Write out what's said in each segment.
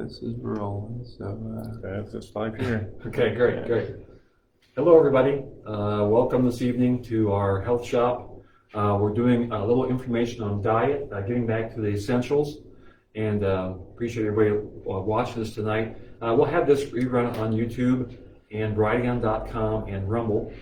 This is rolling, so That's live here. Okay, great. Hello, everybody. Welcome this evening to our health shop. We're doing a little information on diet, getting back to the essentials, and appreciate everybody watching this tonight. We'll have this rerun on YouTube and Brighteon.com and Rumble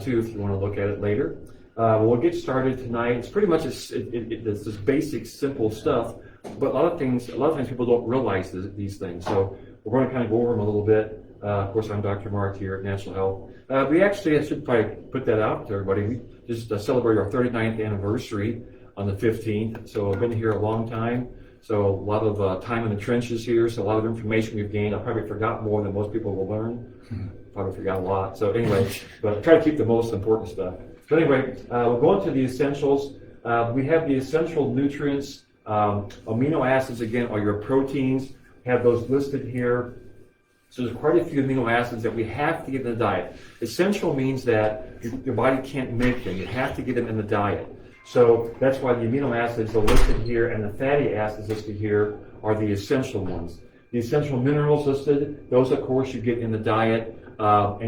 too, if you want to look at it later. We'll get started tonight. It's pretty much it's this basic, simple stuff, but a lot of times people don't realize these things. So we're going to kind of go over them a little bit. Of course, I'm Dr. Mark here at National Health. I should probably put that out to everybody. We just celebrated our 39th anniversary on the 15th. So I've been here a long time. So a lot of time in the trenches here. So a lot of information we've gained. I probably forgot more than most people will learn. Probably forgot a lot. So anyway, but I try to keep the most important stuff. So anyway, we'll go into the essentials. We have the essential nutrients. Amino acids, again, are your proteins. We have those listed here. So there's quite a few amino acids that we have to get in the diet. Essential means that your body can't make them. You have to get them in the diet. So that's why the amino acids are listed here and the fatty acids listed here are the essential ones. The essential minerals listed, those of course you get in the diet, they're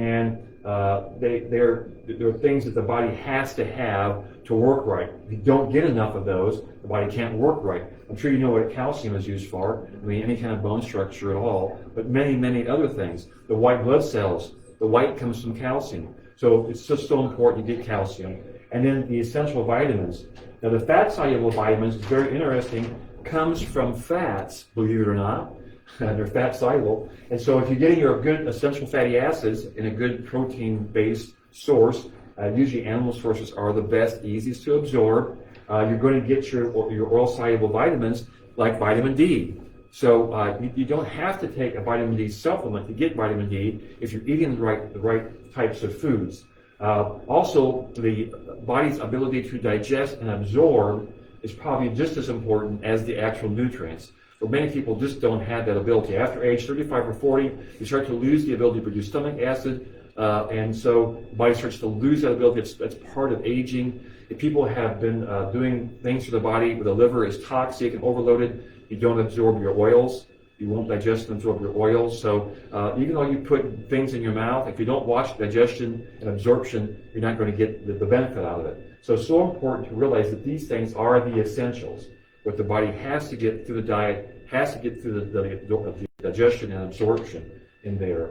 things that the body has to have to work right. If you don't get enough of those, the body can't work right. I'm sure you know what calcium is used for. I mean, any kind of bone structure at all, but many other things. The white blood cells, the white comes from calcium. So it's just so important you get calcium. And then the essential vitamins. Now the fat-soluble vitamins, is very interesting, comes from fats, believe it or not. They're fat-soluble. And so if you're getting your good essential fatty acids in a good protein-based source, usually animal sources are the best, easiest to absorb. You're going to get your oil-soluble vitamins like vitamin D. So you don't have to take a vitamin D supplement to get vitamin D if you're eating the right types of foods. Also, the body's ability to digest and absorb is probably just as important as the actual nutrients. But many people just don't have that ability. After age 35 or 40, you start to lose the ability to produce stomach acid, and so the body starts to lose that ability. That's part of aging. If people have been doing things to the body where the liver is toxic and overloaded, you don't absorb your oils. You won't digest and absorb your oils. So even though you put things in your mouth, if you don't watch digestion and absorption, you're not going to get the benefit out of it. So it's so important to realize that these things are the essentials. What the body has to get through the diet, has to get through the digestion and absorption in there.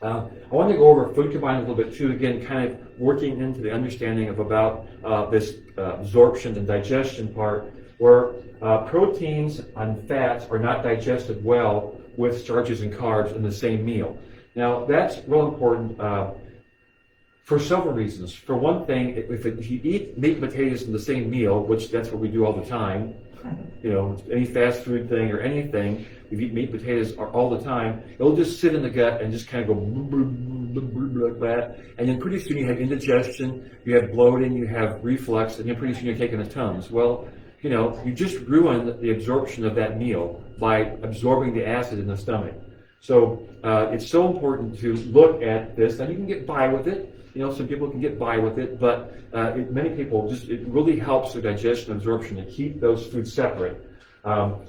I want to go over food combined a little bit too, again, kind of working into the understanding of about this absorption and digestion part, where proteins and fats are not digested well with starches and carbs in the same meal. Now, that's real important for several reasons. For one thing, if you eat meat and potatoes in the same meal, which that's what we do all the time, you know, any fast food thing or anything, if you eat meat and potatoes all the time, it'll just sit in the gut and just kind of go like that. And then pretty soon you have indigestion, you have bloating, you have reflux, and then pretty soon you're taking a Tums. Well, you know, you just ruined the absorption of that meal by absorbing the acid in the stomach. So it's so important to look at this. Now you can get by with it. You know, some people can get by with it, but many people it really helps their digestion and absorption to keep those foods separate.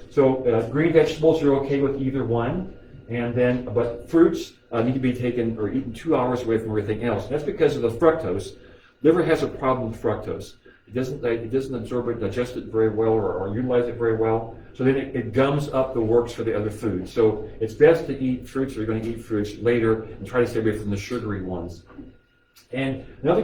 So green vegetables are okay with either one, but fruits need to be taken or eaten 2 hours away from everything else. And that's because of the fructose. Liver has a problem with fructose. It doesn't absorb it, digest it very well, or utilize it very well. So then it gums up the works for the other foods. So it's best to eat fruits, or you're going to eat fruits later, and try to stay away from the sugary ones. And another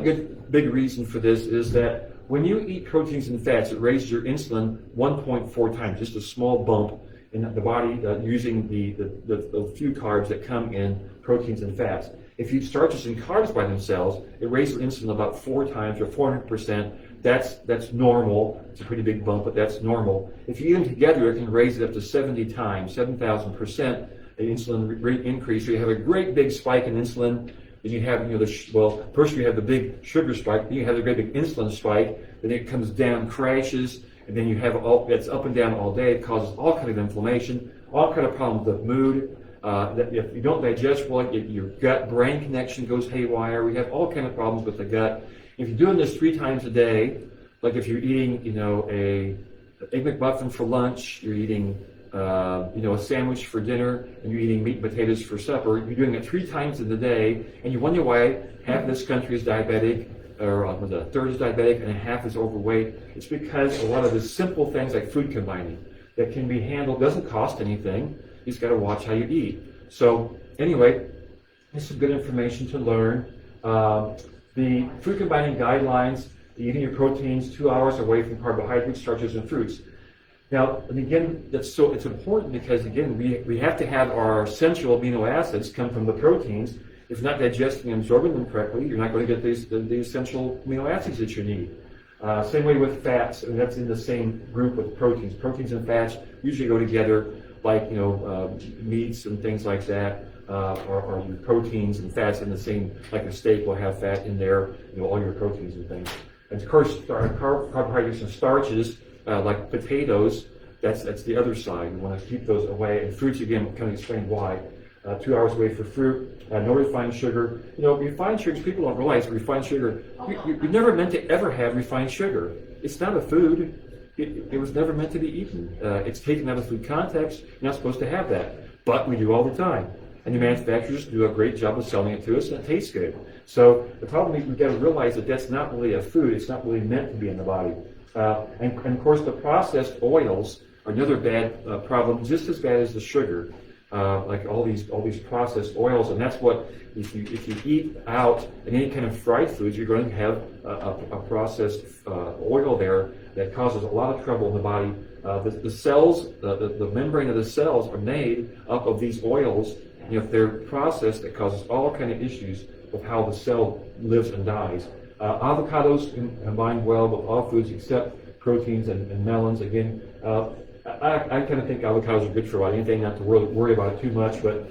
big reason for this is that when you eat proteins and fats, it raises your insulin 1.4 times, just a small bump in the body using the few carbs that come in proteins and fats. If you eat starches and carbs by themselves, it raises insulin about 4 times or 400%. That's normal. It's a pretty big bump, but that's normal. If you eat them together, it can raise it up to 70 times, 7,000% insulin increase. So you have a great big spike in insulin. Then you have, first you have the big sugar spike, then you have the great big insulin spike, then it comes down, crashes, and then you have it's up and down all day. It causes all kind of inflammation, all kind of problems with mood. That if you don't digest well, your gut-brain connection goes haywire. We have all kind of problems with the gut. If you're doing this 3 times a day, like if you're eating, a Egg McMuffin for lunch, you're eating a sandwich for dinner and you're eating meat and potatoes for supper, you're doing it 3 times in the day, and you wonder why half this country is diabetic, or a third is diabetic, and half is overweight. It's because a lot of the simple things like food combining that can be handled doesn't cost anything. You just got to watch how you eat. So anyway, it's some good information to learn. The food combining guidelines, eating your proteins 2 hours away from carbohydrates, starches, and fruits. Now, and again, it's important because, again, we have to have our essential amino acids come from the proteins. If you're not digesting and absorbing them correctly, you're not going to get the essential amino acids that you need. Same way with fats, and that's in the same group with proteins. Proteins and fats usually go together, like meats and things like that, or your proteins and fats in the same, like a steak will have fat in there, all your proteins and things. And of course, carbohydrates and starches, like potatoes, that's the other side. You want to keep those away. And fruits, again, kind of explain why. 2 hours away for fruit, no refined sugar. Refined sugars, people don't realize refined sugar, you're never meant to ever have refined sugar. It's not a food. It was never meant to be eaten. It's taken out of food context. You're not supposed to have that. But we do all the time. And the manufacturers do a great job of selling it to us, and it tastes good. So the problem is we've got to realize that that's not really a food. It's not really meant to be in the body. And of course, the processed oils are another bad problem, just as bad as the sugar. Like all these processed oils, and that's what, if you eat out in any kind of fried foods, you're going to have a processed oil there that causes a lot of trouble in the body. The cells, the membrane of the cells are made up of these oils. If they're processed, it causes all kind of issues with how the cell lives and dies. Avocados combine well with all foods except proteins and melons. Again, I kind of think avocados are good for anything, not to worry about it too much, but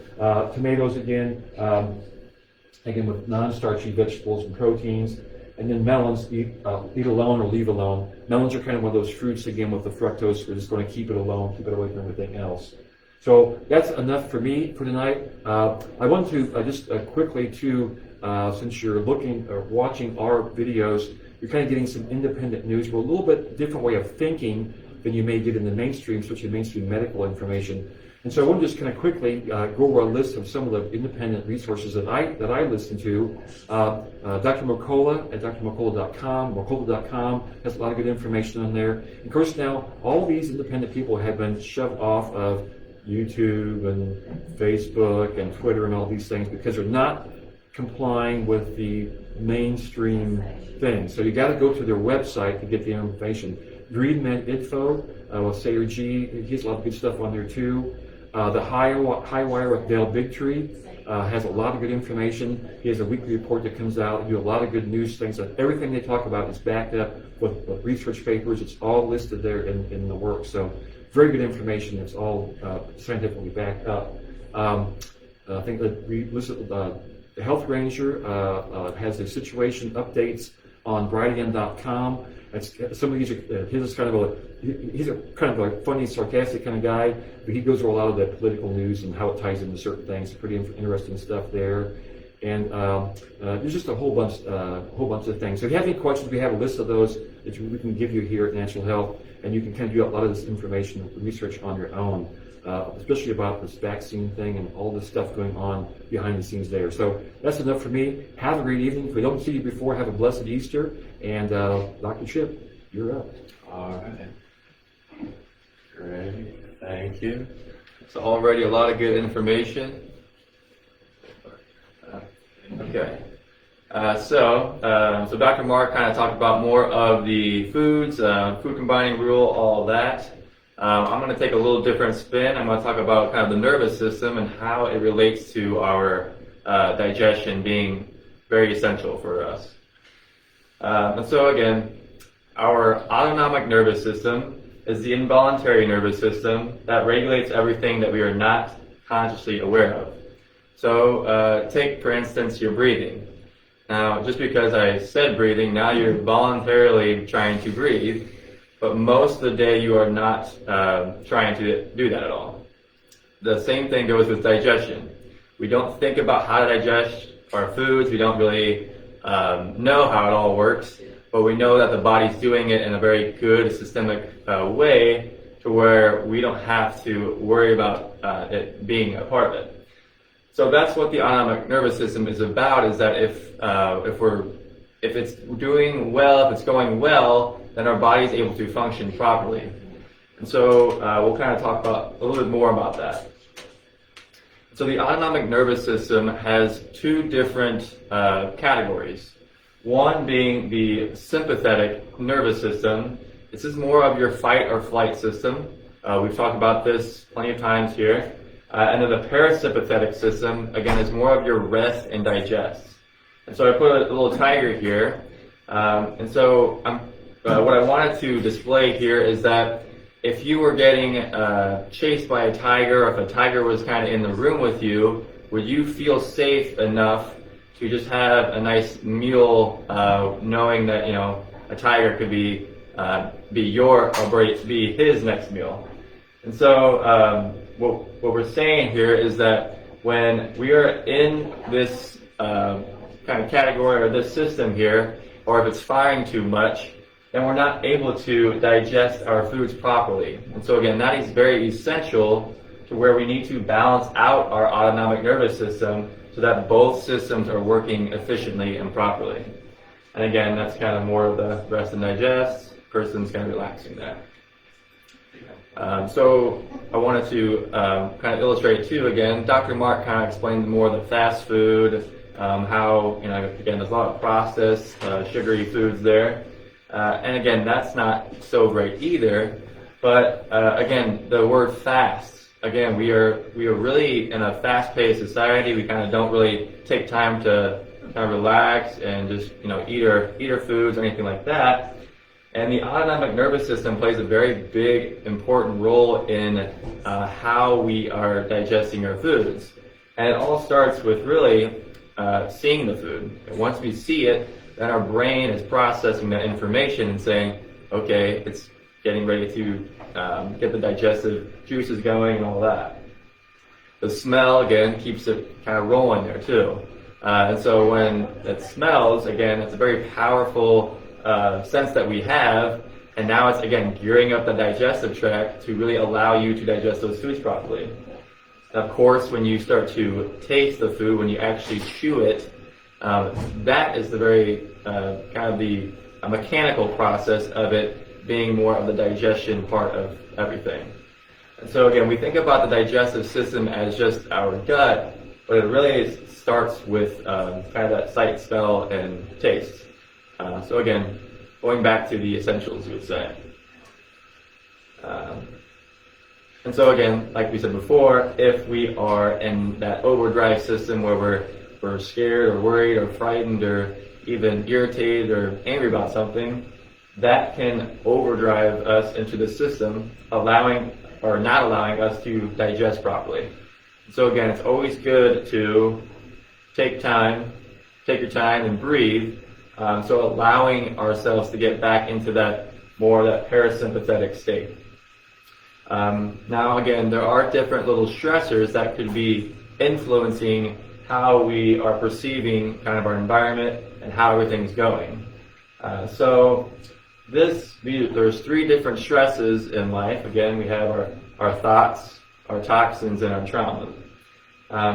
tomatoes again with non-starchy vegetables and proteins, and then melons, eat alone or leave alone. Melons are kind of one of those fruits, again, with the fructose, we're just going to keep it alone, keep it away from everything else. So that's enough for me for tonight. I want to just quickly too, since you're looking or watching our videos, you're kind of getting some independent news. We're a little bit different way of thinking than you may get in the mainstream, especially mainstream medical information. And so I want to just kind of quickly go over a list of some of the independent resources that I listen to. Dr. Mercola at drmercola.com. Mercola.com has a lot of good information on there. And of course now, all these independent people have been shoved off of YouTube and Facebook and Twitter and all these things because they're not complying with the mainstream thing. So you got to go to their website to get the information. GreedMed Info with Sayer G, he has a lot of good stuff on there too. The High Wire with Dale Bigtree has a lot of good information. He has a weekly report that comes out. They do a lot of good news things. Everything they talk about is backed up with research papers. It's all listed there in the work. So very good information. It's all scientifically backed up. I think that we listed the Health Ranger has a situation updates on Brighteon.com. Some of these are, he's kind of a funny, sarcastic kind of guy, but he goes over a lot of the political news and how it ties into certain things. Pretty interesting stuff there. And there's just a whole bunch of things. So if you have any questions, we have a list of those that we can give you here at Natural Health, and you can kind of do a lot of this information research on your own, especially about this vaccine thing and all this stuff going on behind the scenes there. So that's enough for me. Have a great evening. If we don't see you before, have a blessed Easter. And Dr. Chip, you're up. All right. Great. Thank you. So already a lot of good information. Okay. So Dr. Mark kind of talked about more of the foods, food combining rule, all of that. I'm going to take a little different spin. I'm going to talk about kind of the nervous system and how it relates to our digestion being very essential for us. And so again, our autonomic nervous system is the involuntary nervous system that regulates everything that we are not consciously aware of. So take, for instance, your breathing. Now, just because I said breathing, now you're voluntarily trying to breathe, but most of the day you are not trying to do that at all. The same thing goes with digestion. We don't think about how to digest our foods. We don't really know how it all works, but we know that the body's doing it in a very good systemic way to where we don't have to worry about it being a part of it. So that's what the autonomic nervous system is about, is that if it's doing well, if it's going well, then our body is able to function properly. And so we'll kind of talk about a little bit more about that. So the autonomic nervous system has two different categories. One being the sympathetic nervous system. This is more of your fight or flight system. We've talked about this plenty of times here. And then the parasympathetic system, again, is more of your rest and digest. And so I put a little tiger here. And so what I wanted to display here is that if you were getting chased by a tiger, or if a tiger was kind of in the room with you, would you feel safe enough to just have a nice meal, knowing that, you know, a tiger could be be his next meal? And so what we're saying here is that when we are in this kind of category or this system here, or if it's firing too much, then we're not able to digest our foods properly. And so again, that is very essential to where we need to balance out our autonomic nervous system so that both systems are working efficiently and properly. And again, that's kind of more of the rest and digest. Person's kind of relaxing there. So I wanted to kind of illustrate too, again, Dr. Mark kind of explained more of the fast food, how, you know, again, there's a lot of processed, sugary foods there. And again, that's not so great either. But again, the word fast, again, we are really in a fast-paced society. We kind of don't really take time to kind of relax and just, you know, eat our foods or anything like that. And the autonomic nervous system plays a very big, important role in how we are digesting our foods. And it all starts with really seeing the food. And once we see it, then our brain is processing that information and saying, okay, it's getting ready to get the digestive juices going and all that. The smell, again, keeps it kind of rolling there too. And so when it smells, again, it's a very powerful sense that we have, and now it's, again, gearing up the digestive tract to really allow you to digest those foods properly. And of course, when you start to taste the food, when you actually chew it, that is the very kind of the mechanical process of it being more of the digestion part of everything. And so again, we think about the digestive system as just our gut, but it really starts with kind of that sight, smell, and taste. So again, going back to the essentials, you would say. And so again, like we said before, if we are in that overdrive system where we're scared or worried or frightened or even irritated or angry about something, that can overdrive us into the system, allowing or not allowing us to digest properly. So again, it's always good to take your time and breathe. So allowing ourselves to get back into that more that parasympathetic state. Now again, there are different little stressors that could be influencing how we are perceiving kind of our environment and how everything's going. So there's three different stresses in life. Again, we have our thoughts, our toxins, and our trauma.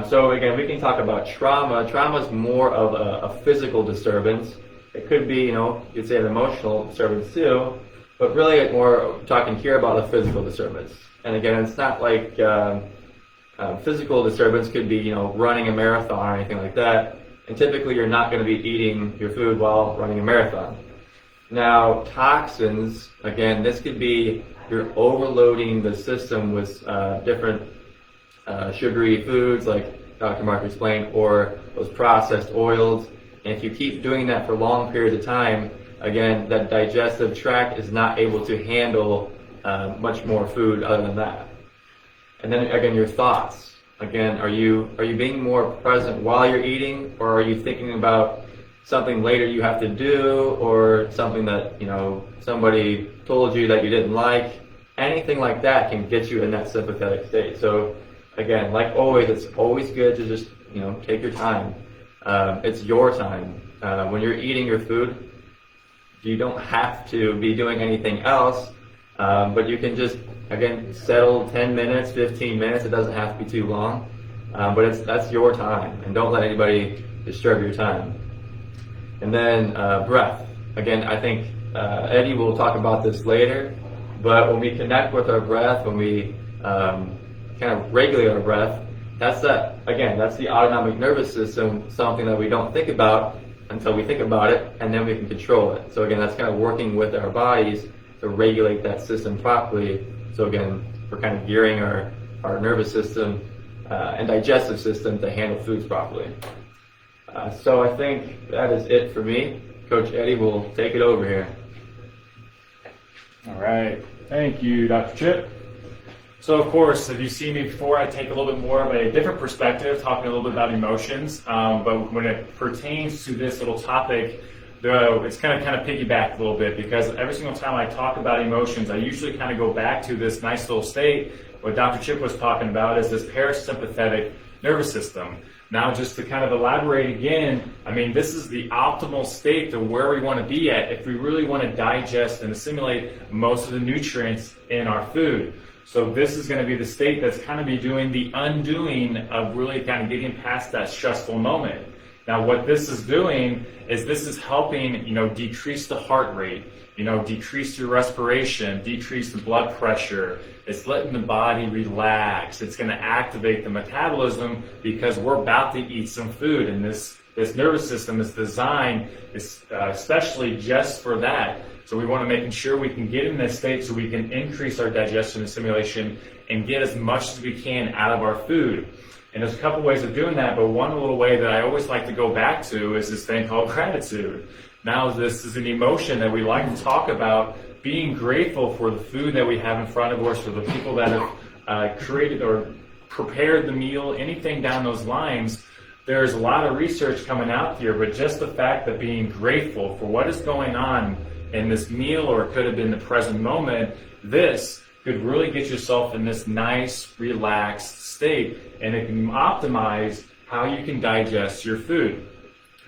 So again, we can talk about trauma. Trauma is more of a physical disturbance. It could be, you could say an emotional disturbance too, but really more talking here about a physical disturbance. And again, it's not like physical disturbance could be, running a marathon or anything like that. And typically you're not going to be eating your food while running a marathon. Now, toxins, again, this could be you're overloading the system with different sugary foods, like Dr. Mark explained, or those processed oils. And if you keep doing that for long periods of time, again, that digestive tract is not able to handle much more food other than that. And then again, your thoughts. Again, are you being more present while you're eating, or are you thinking about something later you have to do, or something that somebody told you that you didn't like? Anything like that can get you in that sympathetic state. So again, like always, it's always good to just take your time. It's your time. When you're eating your food, you don't have to be doing anything else, but you can just again, settle 10 minutes, 15 minutes. It doesn't have to be too long, but that's your time, and don't let anybody disturb your time. And then breath. Again, I think Eddie will talk about this later, but when we connect with our breath, when we kind of regulate our breath, that's the autonomic nervous system, something that we don't think about until we think about it, and then we can control it. So again, that's kind of working with our bodies to regulate that system properly. So again, we're kind of gearing our nervous system and digestive system to handle foods properly. So I think that is it for me. Coach Eddie will take it over here. All right. Thank you, Dr. Chip. So, of course, if you've seen me before, I take a little bit more of a different perspective, talking a little bit about emotions. But when it pertains to this little topic, it's kind of piggyback a little bit, because every single time I talk about emotions, I usually kind of go back to this nice little state. What Dr. Chip was talking about is this parasympathetic nervous system. Now, just to kind of elaborate again, I mean, this is the optimal state to where we want to be at if we really want to digest and assimilate most of the nutrients in our food. So this is going to be the state that's kind of be doing the undoing of really kind of getting past that stressful moment. Now, what this is doing is this is helping, decrease the heart rate, decrease your respiration, decrease the blood pressure. It's letting the body relax. It's going to activate the metabolism, because we're about to eat some food, and this nervous system is designed especially just for that. So we want to make sure we can get in this state so we can increase our digestion and assimilation and get as much as we can out of our food. And there's a couple ways of doing that, but one little way that I always like to go back to is this thing called gratitude. Now, this is an emotion that we like to talk about, being grateful for the food that we have in front of us, for the people that have created or prepared the meal, anything down those lines. There's a lot of research coming out here, but just the fact that being grateful for what is going on in this meal, or it could have been the present moment, this could really get yourself in this nice, relaxed state, and it can optimize how you can digest your food.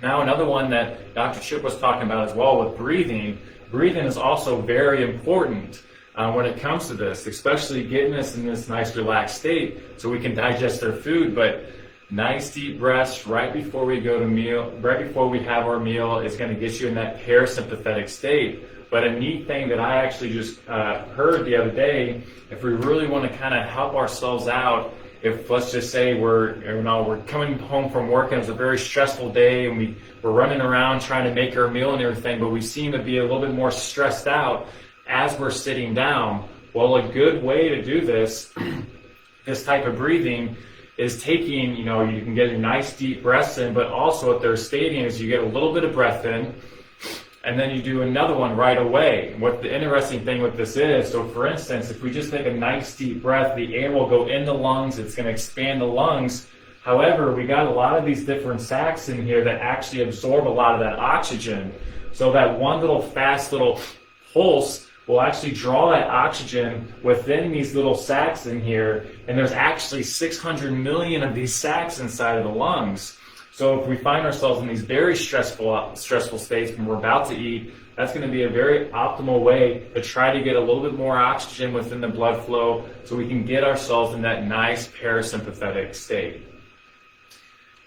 Now, another one that Dr. Chip was talking about as well with breathing. Breathing is also very important when it comes to this, especially getting us in this nice, relaxed state so we can digest our food. But nice deep breaths right before we go to meal, right before we have our meal, is going to get you in that parasympathetic state. But a neat thing that I actually just heard the other day, if we really want to kind of help ourselves out, if let's just say we're coming home from work and it's a very stressful day, and we're running around trying to make our meal and everything, but we seem to be a little bit more stressed out as we're sitting down. Well, a good way to do this, this type of breathing, is taking, you can get a nice deep breaths in, but also what they're stating is you get a little bit of breath in, and then you do another one right away. What the interesting thing with this is, so for instance, if we just take a nice deep breath, the air will go in the lungs, it's going to expand the lungs. However, we got a lot of these different sacs in here that actually absorb a lot of that oxygen. So that one little fast little pulse will actually draw that oxygen within these little sacs in here, and there's actually 600 million of these sacs inside of the lungs. So if we find ourselves in these very stressful states when we're about to eat, that's going to be a very optimal way to try to get a little bit more oxygen within the blood flow so we can get ourselves in that nice parasympathetic state.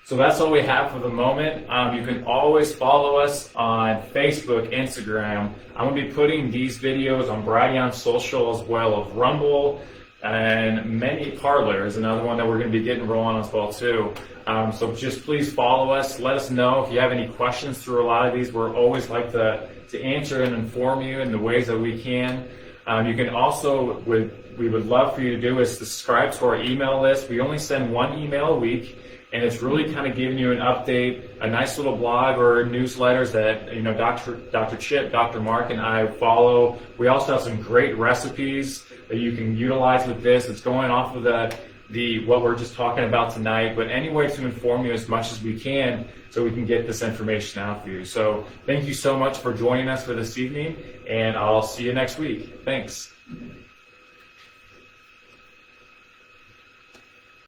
So that's all we have for the moment. You can always follow us on Facebook, Instagram. I'm going to be putting these videos on Brighteon Social, as well as Rumble, and many Parlor is another one that we're going to be getting rolling as well too. So just please follow us. Let us know if you have any questions through a lot of these. We're always like to answer and inform you in the ways that we can. You can also, we would love for you to do is subscribe to our email list. We only send one email a week, and it's really kind of giving you an update, a nice little blog or newsletters that Dr. Chip, Dr. Mark, and I follow. We also have some great recipes that you can utilize with this. It's going off of what we're just talking about tonight, but any way to inform you as much as we can so we can get this information out for you. So thank you so much for joining us for this evening, and I'll see you next week. Thanks.